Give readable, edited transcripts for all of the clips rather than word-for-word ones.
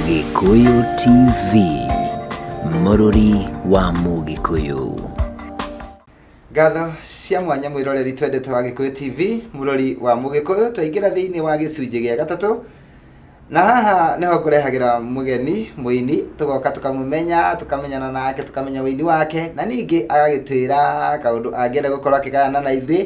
Gikuyu TV, Mũrũri wa Mũgĩkũyũ. Ngatho cia mwanya mwiroreri twendete wa Gikuyu TV, Mũrũri wa Mũgĩkũyũ, twaingĩra thĩinĩ wa gĩcunjĩ gĩa gatatũ. Na haha niho ngũrehagĩra mũgeni mũini, tũgoka tũkamũmenya, tũkamenyana nake, tũkamenya ũini wake, na ningĩ agagĩtwĩra kaũndũ angĩenda gũkorwo akĩgayana na ithuĩ.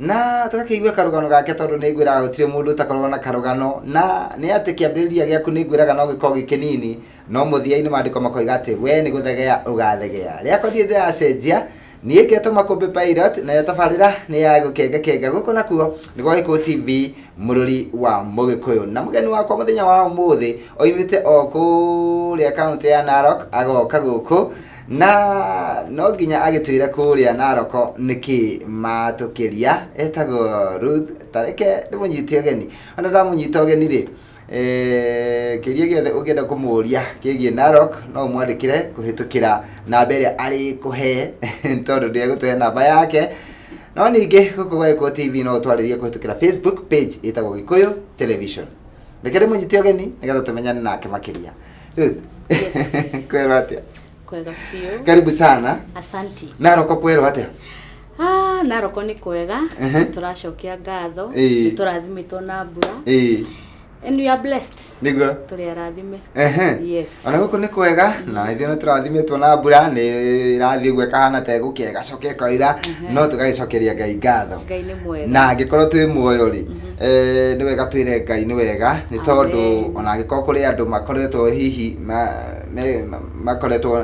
Na tũgakĩigua karũgano gake tondũ nĩ ngwĩraga gũtirĩ mũndũ utakorwo na karũgano, na nĩ atĩ kĩambĩrĩria gĩaku nĩ ngwĩraga no gĩkorwo gĩkĩnini, no mũthia-inĩ maandĩko makoiga atĩ we nĩ gũthegea ũgathegea. Rĩakwa ndirĩ ndĩracenjia, niĩ ngetwo Makũmbĩ Pilot, na tabarĩra nĩ ya gũkenga gũkũ nakuo nĩ gwa Gikuyu TV, Mũrũri wa Mũgĩkũyũ. Na mũgeni wakwa mũthenya wa ũmũthĩ oimĩte o kũrĩa kaũntĩ ya Narok agoka gũkũ, na no nginya agĩtwĩre kũrĩa Narok nĩkĩ matũkĩria. Etagwo Ruth, tareke ndĩmũnyite ũgeni. Ona ndamũnyita ũgeni rĩ, kĩũria gĩothe ũngĩenda kũmũria kĩgiĩ Narok no ũmwandĩkĩre kũhĩtũkĩra namba ĩrĩa arĩkũhe tondũ ndĩegũtũhe namba yake. No ningĩ gũkũ gwa Gikuyu TV no ũtwarĩrie kũhĩtũkĩra Facebook page ĩtagwo Gikuyu Television. Reke ndĩmũnyite ũgeni nĩgetha tũmenyane nake makĩria. Ruth, kwĩrwo atĩa? Kwega fiu. Karibu sana. Asanti. Narok kwĩrwo atĩa? Narok ni kwega. Turacokia ngatho. Tũrathimitwo na mbura. And we are blessed. Niguo. Tũrĩ arathime. Yes. Ona gũkũ nĩ kwega, na ithuĩ nĩ tũrathimitwo na mbura, nĩ irathiĩ ũguo ĩkahana ta ĩgũkĩega coke koira, no tũgagĩcokeria Ngai ngatho. Ngai nĩ mwega. Na angĩkorwo twĩ muoyo rĩ, nĩ wega twĩre Ngai nĩ wega, nĩ tondũ ona angĩkorwo kũrĩ andũ makoretwo hihi makoretwo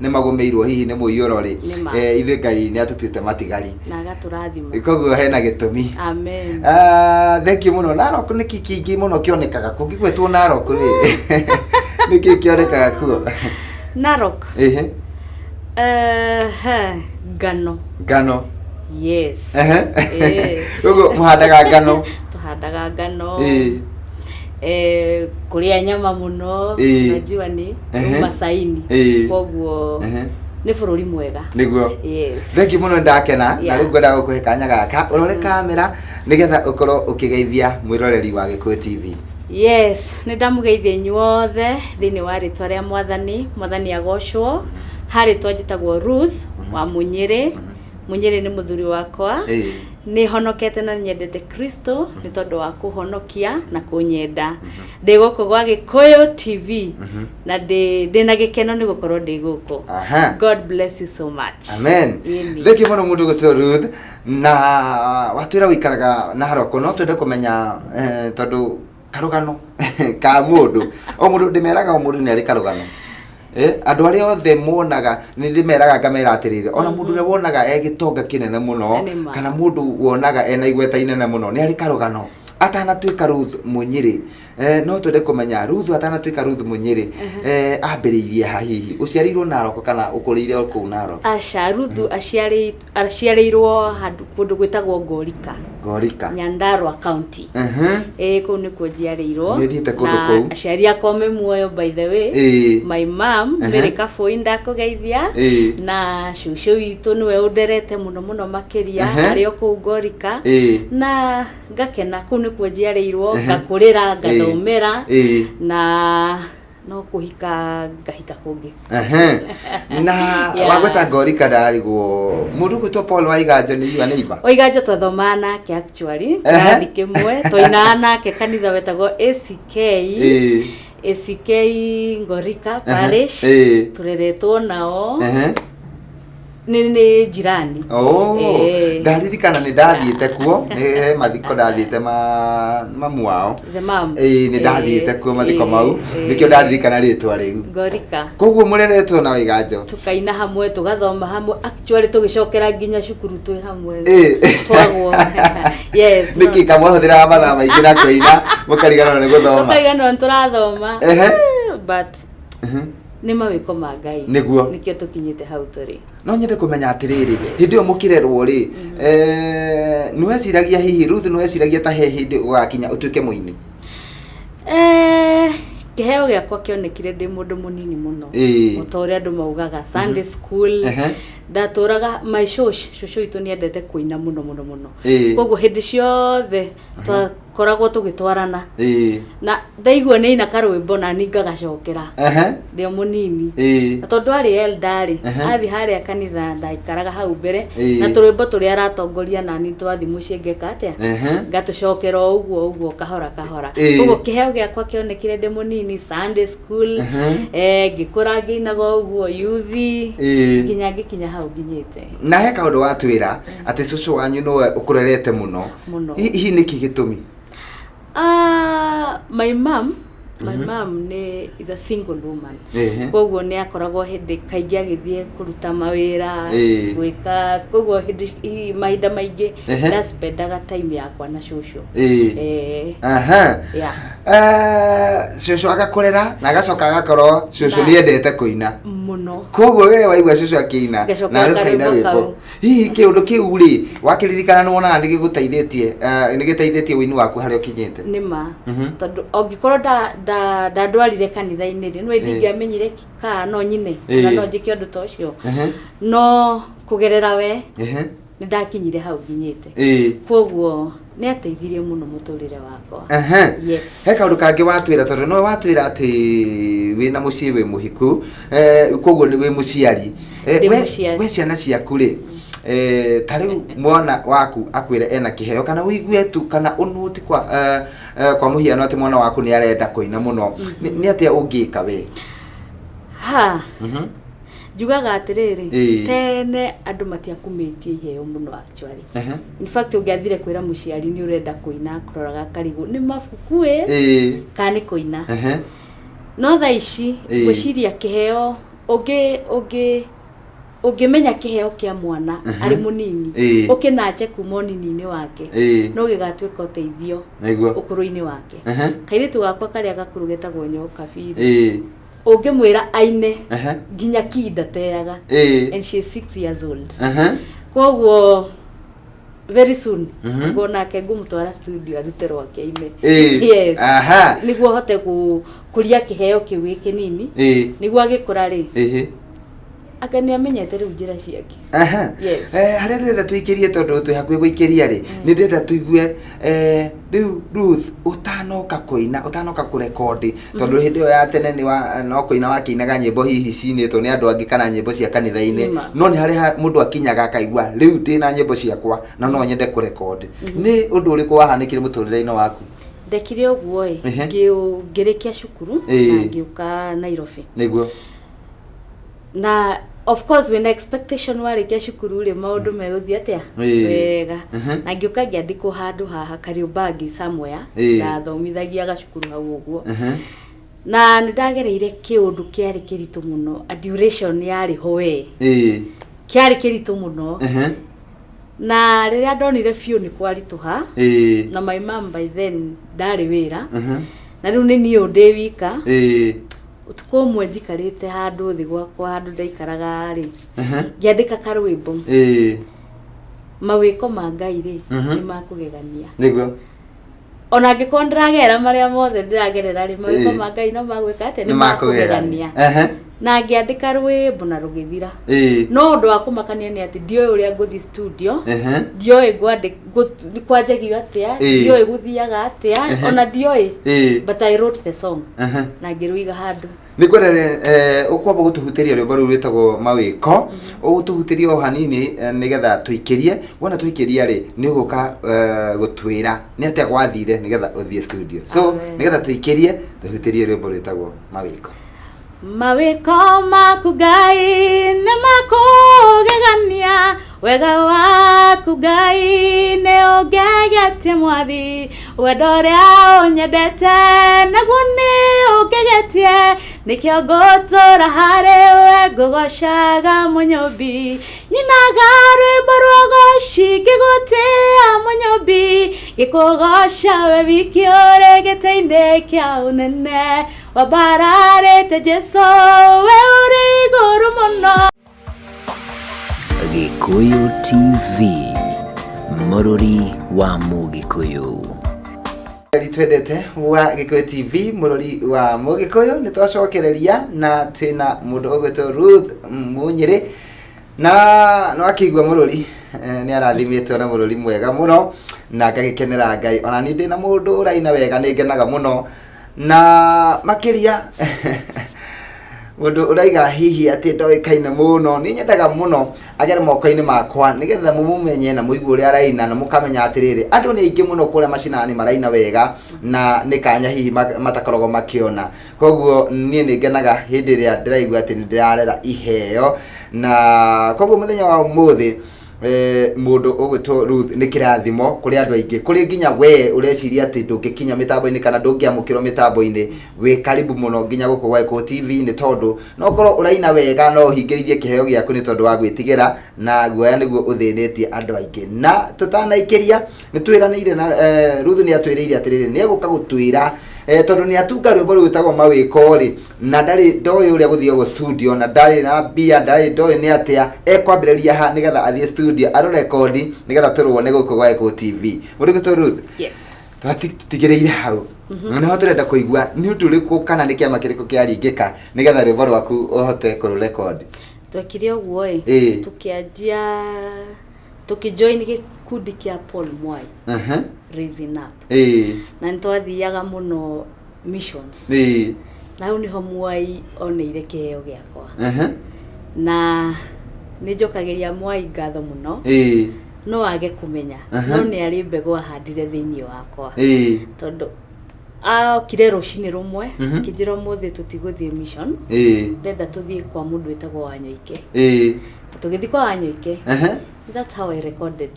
nĩ magũmĩirwo hihi nĩ mũiyũro rĩ, ithuĩ Ngai nĩ atũtuĩte matigari. Na agatũrathima. Koguo hena gĩtũmi. Amen. Thank you mũno. Narok nĩ kĩingĩ mũno kĩonekaga kũngĩgwetwo Narok rĩ, nĩkĩ kĩonekaga kuo? Narok. Ngano. Ngano. Yes. Ũguo mũhandaga ngano? Tũhandaga ngano. Kũrĩa nyama mũno, najua ni Masaini. Koguo nĩ bũrũri mwega. Niguo. Yes. Thank you mũno ndakena, na rĩu ngwenda gũkũhe kanya gaka ũrore kamera nĩgetha ũkorwo ũkĩgeithia mwĩroreri wa Gikuyu TV. Yes, nĩ ndamũgeithia inyuothe thĩinĩ wa rĩtwa rĩa Mwathani agocwo. Harĩ twajĩtagwo Ruth wa Mũnyĩrĩ. Mũnyĩrĩ nĩ mũthuri wakwa. Nĩ honokete na nyendete Kristo nĩ tondũ wa kũhonokia na kũnyenda. Ndĩ gũkũ gwa Gikuyu TV na ndĩna gĩkeno nĩ gũkorwo ndĩ gũkũ. God bless you so much. Amen. Thank you mũno mũndũ gũtwo Ruth, na watwĩra wĩikaraga Narok, no twende kũmenya tondũ karũgano ka mũndũ o mũndũ ndĩmeraga o mũndũ nĩ arĩ karũgano. Andũ arĩa othe monaga nĩ ndĩmeraga ngamera atĩrĩrĩ, ona mũndũ ũrĩa wonaga gĩtonga kĩnene mũno kana mũndũ wonaga ena igweta inene mũno nĩ arĩ karũgano. Atanatuĩka Ruth Mũnyĩrĩ, no twende kũmenya Ruth atanatuĩka Ruth Mũnyĩrĩ, ambĩrĩirie ha hihi ũciarĩirwo Narok kana ũkũrĩire kũu Narok? Aca, Ruth aciarĩirwo handũ kũndũ gwĩtagwo Ngorika, Nyandarua County. Kũu nĩkuo njiarĩirwo. Nĩ ũthiĩte kũndũ kũu? Aciari akwa me muoyo by the way. My mom Mary Kabũi ndakũgeithia, na cũcũ witũ nĩwe ũnderete mũno makĩria arĩ o kũu Ngorika, na ngakena kũu nĩkuo njiarĩirwo, ngakũrĩra, ngathomera, na no kũhika ngahika kũngĩ. Na wagweta Ngorika ndarigwo mũndũ gwĩtwo Paul Waiganjo nĩ iwa neighbor? Waiganjo twathomaga nake actually kĩrathi kĩmwe, twainaga nake kanitha wetagwo ACK Ngorika Parish, tũreretwo nao nĩ jirani. Ndaririkana nĩ ndathiĩte kuo, nĩ mathiko ndathiĩte mamu wao. Nĩ ndathiĩte kuo mathiko mau, nĩkĩo ndaririkana rĩtwa rĩu Ngorika. Koguo mũreretwo na Waiganjo? Tukaina hamwe, tugathoma hamwe, actually tũgĩcokera nginya cukuru twĩ hamwe twagwo. Yes. Nĩkĩ kamwahũthĩraga mathaa maingĩ na kũina mũkariganĩrwo nĩ gũthoma? Tũkariganĩrwo nĩ tũrathoma, but nĩ mawĩko ma Ngai, nĩkĩo tũkinyĩte hau tũrĩ. No nyende kũmenya atĩrĩrĩ, hĩndĩ ĩyo mũkĩrerwo rĩ, nĩ weciragia hihi Ruth nĩ weciragia ta he hĩndĩ ũgakinya ũtuĩke mũini? Kĩheo gĩakwa kĩonekire ndĩ mũndũ mũnini mũno, o ta ũrĩa andũ maugaga Sunday school. Ndatũraga my church, cũcũ witũ nĩ endete kũina mũno. Koguo hĩndĩ ciothe koragwo tugitwarana na ndaigua ni ina karwimbo na ninga gacokera ndio munini na tondu ari eldari athi haria kanitha ndaikaraga hau mbere na turwimbo turi aratongoria na ni twathi mucie ngeka atia ngatucokera uguo kahora uguo kiheo giakwa kionekire ndi munini Sunday school ngikura nginaga uguo youth kinya hau nginyite na he kaundu watwira ati cucu wanyu no ukurerete muno hihi niki gitumi my mom is a single woman. Koguo ni akoragwo hindi kaingi agithie kuruta mawira gwika koguo hindi mahinda maingi ndaspendaga time yakwa na cucu cucu agakurera na agacoka agakorwo cucu ni endete kuina muno koguo we waigua cucu akiina na ukaina rwimbo hihi kiundu kiu ri wakiririkana nuona ni giguteithĩtie ni giteithĩtie wini waku haria ukinyite nima tondu ongikorwo ndandwarire kanitha-ini ri no ndingiamenyire ka no nyine na no njike undu tocio no kugerera we ni ndakinyire hau nginyite koguo ni ateithirie muno muturire wakwa yes he kaundu kangi watwira tondu no watwira ati wina mucii wi muhiku koguo ni wi muciari we ciana ciaku ri tari mwana waku akwire ena kiheo kana wigue tu kana unuti kwa muhiano ati mwana waku ni arenda kuina muno ni atia ungika we jugaga atiriri tene andu matiakumitie iheo muno actually in fact ungiathire kwira muciari ni urenda kuina kuroraga karigu ni mabuku kani kuina no tha ici gwiciria kiheo ungimenya kiheo kia mwana ari munini ukinache kuma nini wake no gigatwika uteithio ukuru-ini wake kairitu gakwa karia gakurugeta gonyo kabiri ungimwira aine ginya kinda teaga and she is 6 years old koguo very soon ngona ke ngumutwara studio arute rwake ine yes niguo hote kuria kiheo kiwi kinini niguo agikura ri akani amenyete riu njira ciake yes haria ndenda tuikirie tondu twi hakuhi guikiria ri ni ndenda tuigue riu Ruth utanoka kuina utanoka kurekodi tondu hindi yo ya tene ni no kuina wakinaga nyimbo hihi cinitwo ni andu angi kana nyimbo cia kanitha-ini no ni haria mundu akinyaga akaigua riu ndina nyimbo ciakwa na no nyende kurekodi ni undu uriku wahanikire muturire-ini waku ndekire uguo ngirikia cukuru na ngiuka Nairobi niguo na of course when expectation warikia cukuru ri maundu meguthia atia wega na ngiuka ngiandikwo handu haha Kariobangi somewhere na thomithagia gacukuru hau uguo na nindagereire kiundu kiari kiritu muno a duration yari hoe kiari kiritu muno na riria ndonire biu ni kwarituha na my mom by then ndari wira na riu ni niu ndi wika utuko umwe njikarite handu thi gwakwa handu ndaikaraga ri ngiandika karwimbo mawiko ma Ngai ri ni makugegania niguo ona ngikon ndiragera maria mothe ndiragerera ri mawiko ma Ngai no magwika ate ni makugegania na ngiandika rwimbo na rugithira no undu wa kumakania ni ati ndioe uria nguthi studio ndioe kwanjagio atia ndioe guthiaga atia ona ndioe but I wrote the song na ngiruiga handu ni kwendere ukwamba gutuhutiria rwimbo ru rwitagwo mawiko ugutuhutiria o hanini nigetha tuikirie wona tuikiria ri ni uguka gutwira ni atia gwathire nigetha uthie studio so nigetha tuikirie tuhutirie rwimbo rwitagwo mawiko mawiko maku Ngai ni makugegania wega waku Ngai ni ugegetie mwathi wendo uria unyendete naguo ni ugegetie nikio ngutura hari we ngugocaga munyumbi nyinaga rwimbo rwa goci ngigutia munyumbi gikugoca we wiki uri gite-ini kia unene wabararite Jesu we uri iguru muno. Gikuyu TV, mururi wa Mugikuyu. Twendete wa Gikuyu TV, mururi wa Mugikuyu ni twacokereria na tena mundu ugwetwo Ruth Munyiri na no akigwa mururi ni arathimitwo na mũrũri mwega mũno na ngagikenera Ngai. Ona ni ndĩ na mũndũ ũraina wega nĩ ngenaga mũno na makiria mũndũ ũraiga hihi atĩ ndoĩkaine mũno nĩ nyendaga mũno agere moko-inĩ makwa nĩgetha mũmenye na mũigua ũrĩa araina na mũkamenya atĩrĩrĩ andũ nĩ aingĩ mũno kũrĩa macinani maraina wega na nĩ kanya hihi matakoragwo makĩona. Koguo niĩ nĩ ngenaga hĩndĩ ĩrĩa ndĩraigua atĩ nĩ ndĩrarera iheo na koguo mũthenya wa ũmũthĩ mundu ugwitwo Ruth ni kirathimo kuri andu aingi kuri nginya we ureciria ati ndungikinya mitambo-ini kana ndungiamukirwo mitambo-ini wi karibu muno nginya guku gwa Eko TV ni tondu no korwo uraina wega no hingiririe kiheo giaku ni tondu wa gwitigira na guoya niguo uthinitie andu aingi na tutanaikiria ni twiraniire na Ruth ni atwiriire atiriri ni eguka gutwira tondu ni atunga rwimbo rwitagwo mawiko ri na ndari ndoy uria guthio go studio na ndari na bia ndari ndoy ni atia ekwambiriria ha nigetha athie studio aro record nigetha turuone guku gwa Eko TV muri gutu Ruth. Yes, twatigireire hau na ho turenda kuigua ni undu uriku kana ni kiama kiriku kiaringika nigetha rwimbo rwaku uhote kuru record. Twekire uguo tukianjia tukijoin gikundi kia Paul Mwai Raising Up na ntwathiaga muno missions na uni ho Mwai oneire kiheo giakwa na nijokageria Mwai ngatho muno no age kumenya no ni ari mbego ahandire thiini wakwa tondu kire rucini rumwe kijiro muthi tutiguthie mission ndenda tuthie kwa mundu wetagwo Wanyoike tugithi kwa Wanyoike that's how I recorded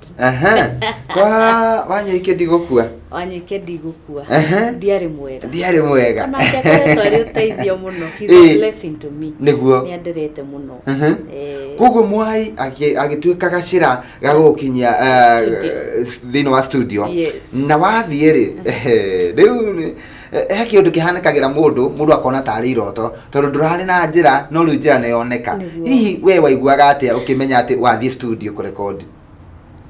kwa Wanyoike ndigukua ndiari mwega na ndakore twari uteithio muno he's a blessing to me niguo ni anderete muno kugu Mwai agituika gacira gagukinyia thini wa studio na wathie ri riu heki undu kihanikagira mundu akona tari iroto tondu ndurari na njira no riu njira ne yoneka hihi we waiguaga atia ukimenya ati wathie studio ku record.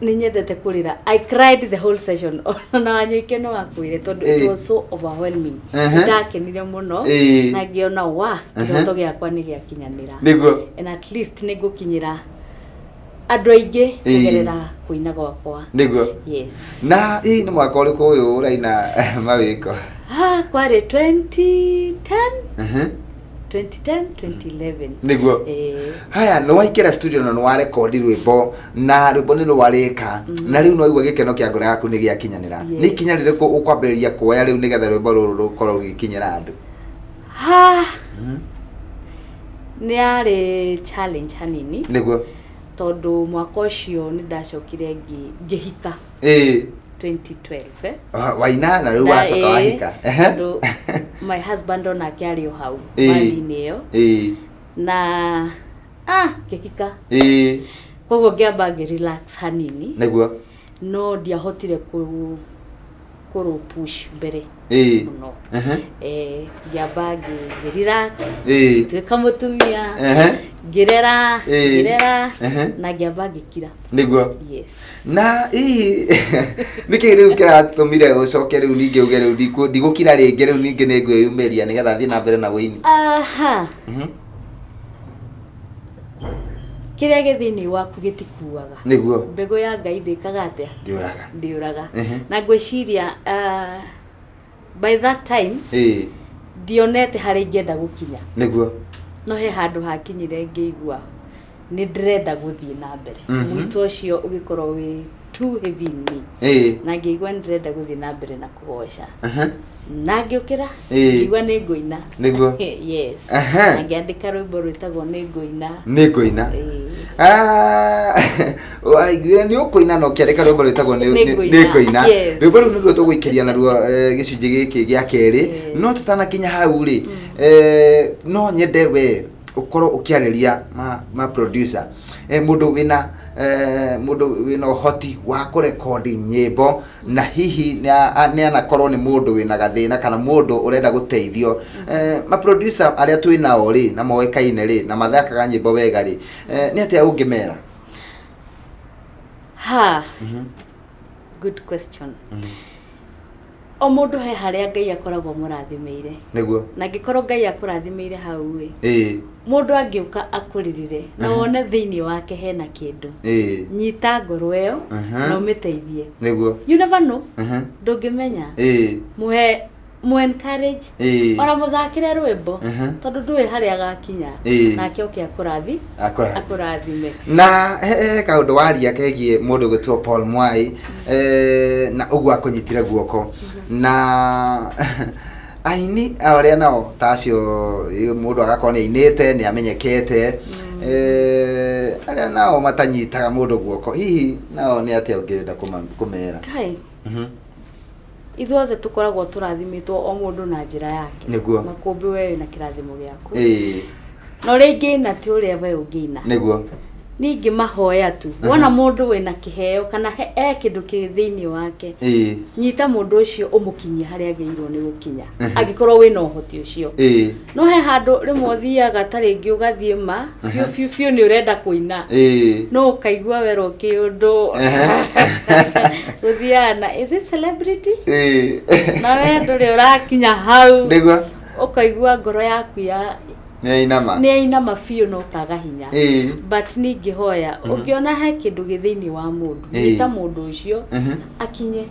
Ni nyendete kurira I cried the whole session na Wanyoike no akwire tondu it was so overwhelming ndakenire muno na ngiona wa kiroto giakwa ni giakinyanira niguo and at least nigukinyira andu aingi kugerera kuina gwakwa niguo. Yes, na hii ni mwaka uriku uyu uraina mawiko kwari 2010 2011 niguo. Haya no waikira studio no wa record rwimbo na rwimbo ni rwarika na riu no igwa gikeno kia ngoro yaku ni giakinyanira ni kinya ririko ukwambiriria kuoya riu nigetha rwimbo ruru rukorwo gikinyira andu ni ari challenge hanini niguo tondu mwaka ucio ni ndacokire ngihika 2012 waina na riu wacoka wahika my husband ona kiario hau bandini yo na ngihika koguo ngiamba relax hanini niguo no ndiahotire kuru push mbere no ngiamba relax twika mutumia ngirera na ngiamba ngikira niguo. Yes, na niki riu kiratumire ucoke riu ningi uge riu ndigukira ringi riu ningi ni ngwiyumeria nigetha thie na mbere na wini kiria githini waku gitikuaga niguo mbego ya Ngai ndikaga atia ndiuraga na ngwiciria by that time dionete hari ngenda gukinya niguo no he handu hakinyire ngigua ni ndirenda guthie na mbere mwito ucio ugikorwo wi too heavy me na ngigua ndirenda guthie na mbere na kugoca na ngiukira ngigua ni nguina niguo. Yes, na ngiandika rwimbo rwitagwo ni nguina waiguire ni ukuina no kiandika rwimbo rwitagwo ni nguina rwimbo ru nirwo tugwikiria naruo gicunji giki gia keri no tutanakinya hau ri no nyende we ukorwo ukiareria ma producer mundu wina hoti wa kurecord nyimbo na hihi ni anakorwo ni mundu wina gathina kana mundu urenda guteithio ma producer aria twinao ri na moekaine ri na mathakaga nyimbo wega ri ni atia ungimera? Good question. o mundu he haria Ngai akoragwo murathimeire niguo na ngikorwo Ngai akurathimeire hau mundu angiuka akuririre na wone thiini wake hena kindu nyita ngoro iyo na umiteithie niguo you never know ndungimenya muhe mu encourage ora muthakire rwimbo tondu ndui haria agakinya nake oke akurathime na kaundu waria kegie mundu gwitwo Paul Mwai na uguo akunyitire guoko na aini aria nao tacio mundu agakorwo ni ainite ni amenyekete aria nao matanyitaga mundu guoko hihi nao ni atia ungienda kumera kai ithuothe tukoragwo turathimitwo o mundu na njira yake niguo makumbi wewe na kirathimo giaku no ringi na ti uria we ungina niguo ningi mahoya tu wona mundu wina kiheo kana kindu ki thiini wake nyita mundu ucio umukinyie haria ageirwo ni gukinya angikorwo wina uhoti ucio no he handu rimwe thiaga taringi ugathie ma fiu ni urenda kuina no ukaigua wero kiundu uthiana is it celebrity na we nduri urakinya hau niguo ukaigua ngoro yaku ya ni ainama fiu no kaga hinya but ningihoya ungiona he kindu githiini wa mundu nyita mundu ucio akinye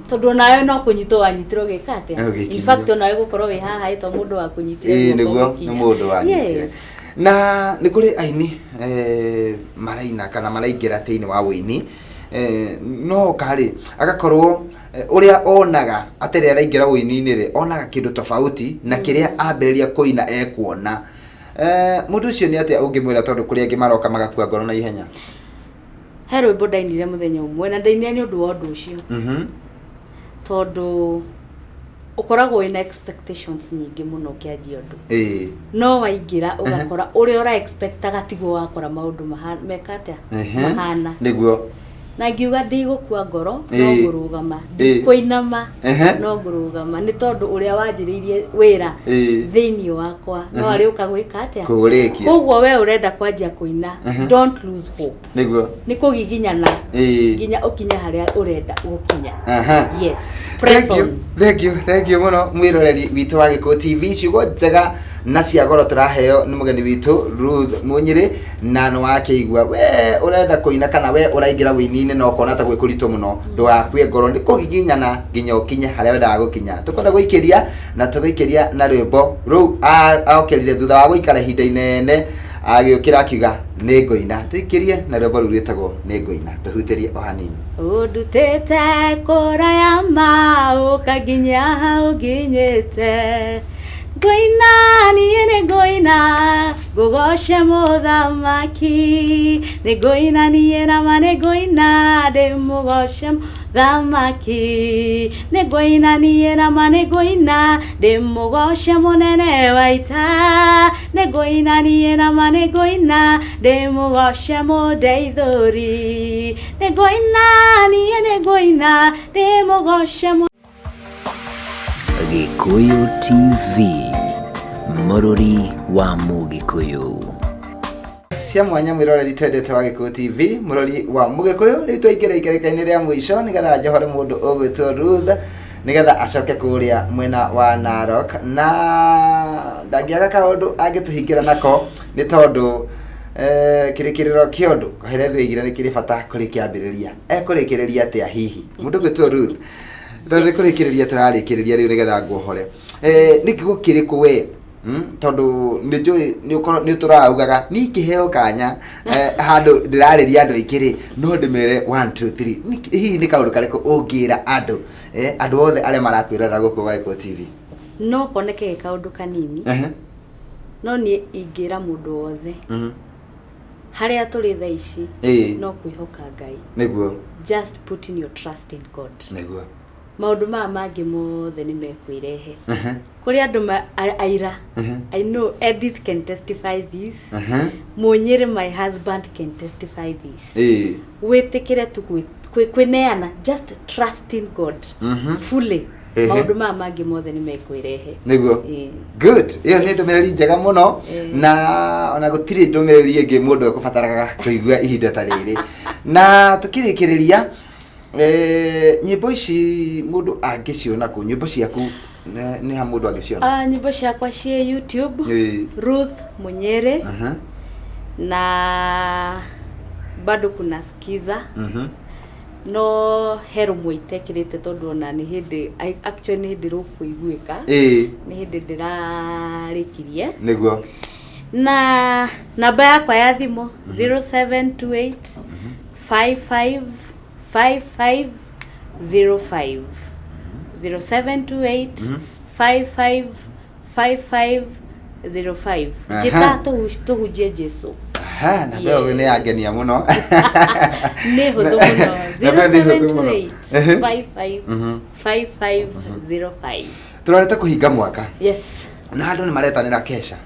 tondu nayo no kunyitwo wanyitiro gikate in fact nayo gukorwo wi haha ito mundu wa kunyitira niguo ni mundu wanyitire na ni kuri aini maraina kana maraingira thiini wa wini no kari agakorwo uria onaga atire araingira wini-ini ri onaga kindu tofauti na kiria ambiriria kuina ekuona mundu ucio ni atia ungimwira tondu kuri angi maroka magakua ngoro na ihenya he rwimbo ndainire muthenya umwe na ndainire ni undu wa undu ucio tondu ukoragwo ina expectations nyingi muno kianjia undu no waingira ugakora uria ura expectaga tigo wakora maundu mekatia mahana niguo na ngiuga ndigukua ngoro no ngurugama ndikuinama no ngurugama ni tondu uria wanjiriirie wira thiini wakwa no ari ukagwika atia kurikia koguo we urenda kwanjia kuina don't lose hope niguo ni kugiginyana ginya ukinya haria urenda gukinya yes thank you muno mwiroreri witu wa Gikuyu TV ciugo njega na cia goro turaheo ni mugeni witu Ruth Munyiri na no wakeigua we urenda kuina kana we uraingira wini-ini no kona ta gwikuritu muno ndugakue ngoro ndi kugiginyana ginya ukinye haria wendaga gukinya tukwenda guikiria na tuguikiria na rwimbo ru aokerire thutha wa guikara hinda inene agiukira akiuga ni ngoina tuikirie na rwimbo ru rwitagwo ni ngoina tuhutirie o hanini udutete koraya ma ukaginya uginyete ngoina niye ngoina gogoshe muthamaki ni ngoina niye na mane ngoina de mugoshe muthamaki ni ngoina niye na mane ngoina de mugoshe munene waita ni ngoina niye na mane ngoina de mugoshe mudeithuri ni ngoina niye ni ngoina de mugoshe Gikuyu TV, Mururi wa Mugikuyu. Cia mwanya mwiroreri twendete wa Gikuyu TV, Mururi wa Mugikuyu. Riu twaingire ikereka-ini ria mwisho nigetha njohore mundu ugwitwo Ruth nigetha acoke kuria mwena wa Narok na ndangiaga kaundu angituhingira nako ni tondu kirikiriro kiondu kahere thwigire ni kiri bata kuri kiambiriria kurikiriria atia hihi mundu gwitwo Ruth tondu kurikiriria turarikiriria riu nigetha nguhore nikigo kiriku we tondu ni turaugaga ni kiheo kanya handu ndirariria andu aikiri no ndimere 1 2 3 hihi ni kaundu kariku ungira andu andu othe aria marakwirana guku wa Gikuyu TV no koneke kaundu kanini no ni ingira mundu wothe haria turi tha ici no kwihoka Ngai niguo just putting your trust in God niguo maundu mangi mothe ni mekwirehe kuri andu aira I know Edith can testify this Munyiri my husband can testify this witikire tu kwineana just trust in God fully maundu mangi mothe ni mekwirehe niguo good iyo ni ndumiriri njega muno na ona gutiri ndumiriri ingi mundu ekubataraga kuigua ihinda ta riri na tukirikiriria Nyimbo ici mundu angiciona ku nyimbo ciaku ni ha mundu angiciona? Nyimbo ciakwa cie YouTube Ruth Munyere. Na bado kuna skiza. No hero muitekirite tondu ona ni hindi actually ni hindi rukuiguika ni hindi ndirarikirie niguo. Na namba yakwa ya thimu 0728 55 5505 0728 55 5505 jita tuhujie Jesu. Na leo ni agenia muno. Ni huthu muno 0728 55 5505. Turareta kuhinga mwaka. Yes. Na andu ni maretanira kesha.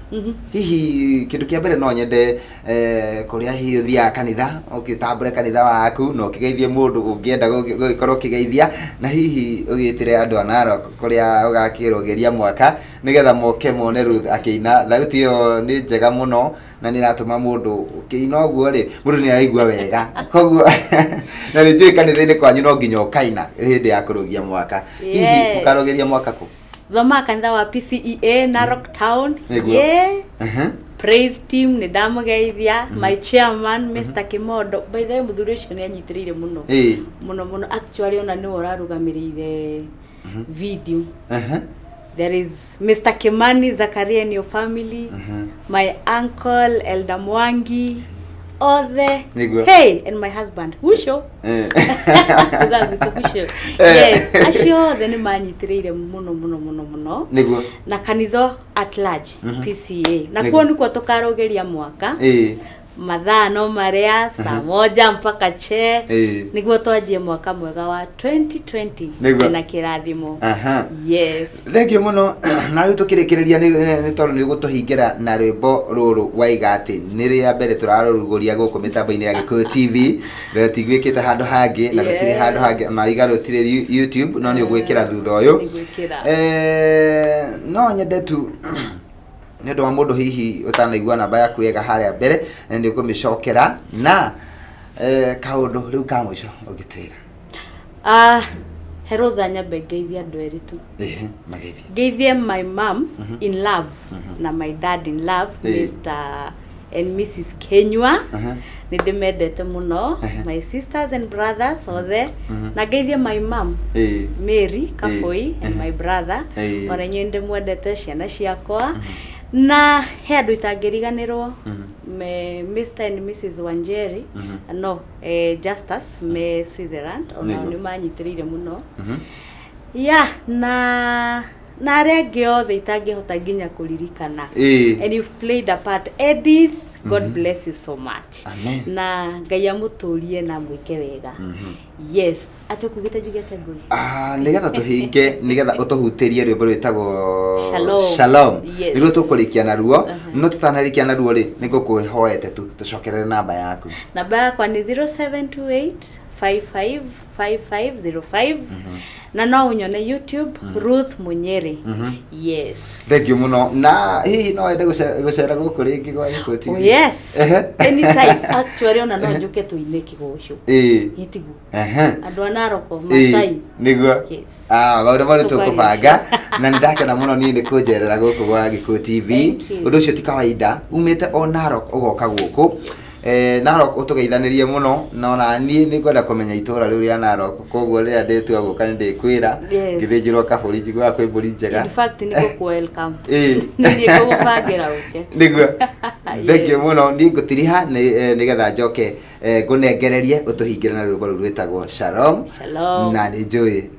Hihi kindu kia mbere no nyende kuria hiyo thia kanitha ukitambure kanitha waku no kigeithie mundu ungienda gukorwo kigeithia na hihi ugitire andu anaro kuria ugakirogeria mwaka nigetha moke mone Ruth akiina thauti yo ni njega muno na niratuma mundu ukiina uguo ri mundu ni araigua wega koguo na ni njui kanitha-ini kwanyu no nginya ukaina hindi ya kurogia mwaka. Hihi ukarogeria mwaka ku thoma kanitha wa PCEA Narok Town. Praise team ni ndamugeithia. My chairman Mr. Kimondo by the way muthuri ucio ni anyitirire muno muno actually ona ni orarugamirire video. There is Mr. Kimani Zakaria in your family. My uncle Elda Mwangi hey, and my husband Husho. Yes, asho then manyitirire muno niguo na kanitho at large PCA na kuo nikuo tukarogeria mwaka mathaa no maria saa moja mpaka che niguo twanjie mwaka mwega wa 2020 na kirathimo. Yes, thengio muno na riu tukirikireria ni tondu ni gutuhingira na rwimbo ruru waigati ni ria mbere turaruruguria guku mitambo-ini ya Gikuyu TV retigwikite handu hangi na rutiri handu hangi na igarutire YouTube no ni ugwikira thutha uyu no nyende tu nendo wa mundu hihi utanaigua namba yaku yega haria mbere ndi ukumicokera na kaundu riu ka mwisho ugitwira. Hero thanya begeithia andu eritu mageithia geithie my mom in love na my dad in love Mr. and Mrs. Kenywa nindimendete muno my sisters and brothers othe na geithie my mom Mary Kafoi and my brother ora nyende mwendete ciana ciakwa na he andu itangiriganirwo me Mr. and Mrs. Wanjeri no Justus me Switzerland ona ni manyitirire muno na aria othe itangihota nginya kuririkana and you've played a part. Edith, God bless you so much. Amen. Na Ngai amuturie na mwike wega. Yes, atukugite jigete ngui nigetha tuhinge nigetha utuhutirie rwimbo rwitagwo Shalom. Niruo tukurikia naruo no tutanarikia naruo ri nigukuhoete tu tucokerere namba yaku. Namba yakwa ni 0728 555505 na no unyone YouTube Ruth Munyere. Yes, thengio muno na hihi no ende gucera guku ringi gwa Gikuyu TV. Yes, anytime actually ona no njuke tuine kigosho itigu andu anaroko Masai niguo baura baru tukubanga na ndakena muno ni ndi kunjerera guku gwa Gikuyu TV. Undu ucio ti kawaida umite o Narok ugoka guku Narok utugeithanirie muno na ona ni ngwenda kumenya itura riu ria Narok koguo ria ndetua guka ni ndikwira ngithinjirwo kaburi njigwa kwi mburi njega. In fact ni ku welcome ni kugubangira uke niguo thengio muno ni ngutiriha nigetha njoke ngunengererie utuhingire na rwimbo rwitagwo Shalom na ni njui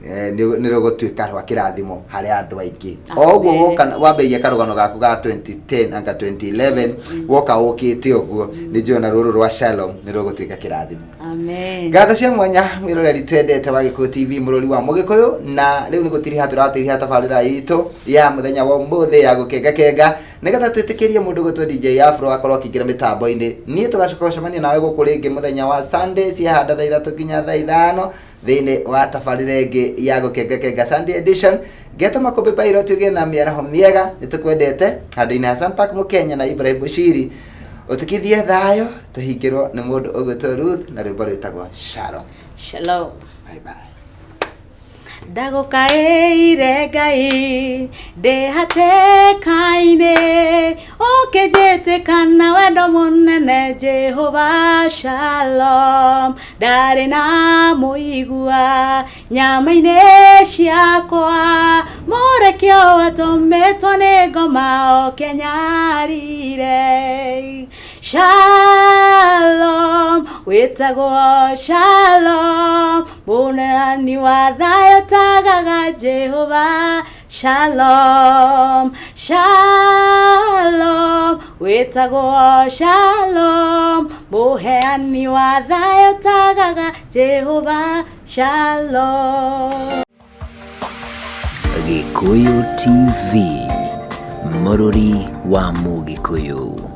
ni rugutwika rwa kirathimo hari andu aingi oguo woka wambeirie karugano gaku ga 2010 anga 2011 woka ukite oguo ni njui na ruru rwa Shalom ni rugutwika kirathimo. Amen. Ngatho cia mwanya mwiroreri twendete wa Gikuyu TV murori wa Mugikuyu na riu ni gutiriha turatiriha tabarira itu ya muthenya wa umuthi ya gukenga nigetha twitikirie mundu gutwe DJ Afro akorwo akigira mitambo-ini nie tugacoka gucemania nawe guku ringi muthenya wa Sunday cia handa thaa 3 kinya thaa 5 thiini wa tabarira ingi ya gukenga Sunday edition. Geto makombe bairo tuge na miaraho miega nitukwendete handu-ini ya Sunpark Mukenya na Ibrahim Bushiri utukithie thayo tuhingirwo ni mundu ugwitwo Ruth na rwimbo rwitagwo Shalom. Shalom. Bye bye. Ndagukaire Ngai ndihatĩka-inĩ ũkĩnjĩtĩkana wendo mũnene Jehova Shalom ndarĩ na mũigua nyama-inĩ ciakwa mũrekio watũmĩtwo nĩ ngoma ũkĩnyarire Shalom wĩtagwo Shalom mũneani wa thayũ tagaga Jehova Shalom Shalom wĩtagwo Shalom mũheani wa thayũ tagaga Jehova Shalom. Gikuyu TV, mũrori wa Mũgĩkũyũ.